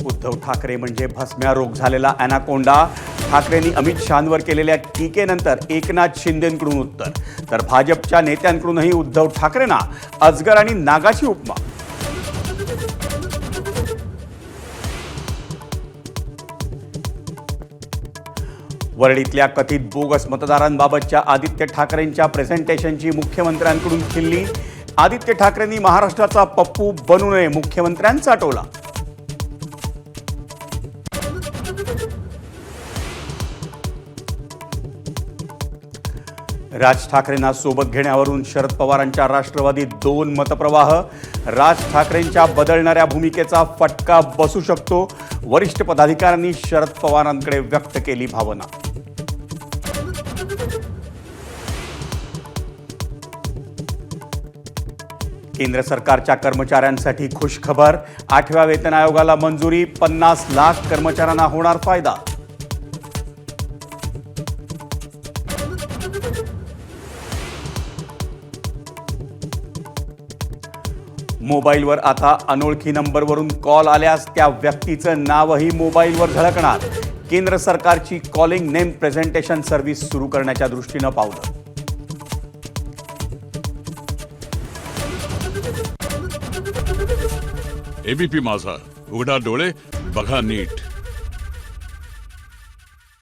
उद्धव ठाकरे म्हणजे भस्म्या रोग झालेला अॅनाकोंडा. ठाकरेंनी अमित शहांवर केलेल्या टीकेनंतर एकनाथ शिंदेंकडून उत्तर, तर भाजपच्या नेत्यांकडूनही उद्धव ठाकरेंना अजगर आणि नागाची उपमा. वरळीतल्या कथित बोगस मतदारांबाबतच्या आदित्य ठाकरेंच्या प्रेझेंटेशनची मुख्यमंत्र्यांकडून खिल्ली. आदित्य ठाकरेंनी महाराष्ट्राचा पप्पू बनू नये, मुख्यमंत्र्यांचा टोला. राज ठाकरेंना सोबत घेण्यावरून शरद पवारांच्या राष्ट्रवादीत 2 मतप्रवाह. राज ठाकरेंच्या बदलणाऱ्या भूमिकेचा फटका बसू शकतो. वरिष्ठ पदाधिकाऱ्यांनी शरद पवारांकडे व्यक्त केली भावना. केंद्र सरकारच्या कर्मचाऱ्यांसाठी खुशखबर. 8व्या वेतन आयोगाला मंजुरी. 50 लाख कर्मचाऱ्यांना होणार फायदा. मोबाईलवर आता अनोळखी नंबरवरून कॉल आल्यास त्या व्यक्तीचं नावही मोबाईलवर झळकणार. केंद्र सरकारची कॉलिंग नेम प्रेझेंटेशन सर्व्हिस सुरू करण्याच्या दृष्टीनं पावलं. एबीपी माझा, उघडा डोळे बघा नीट.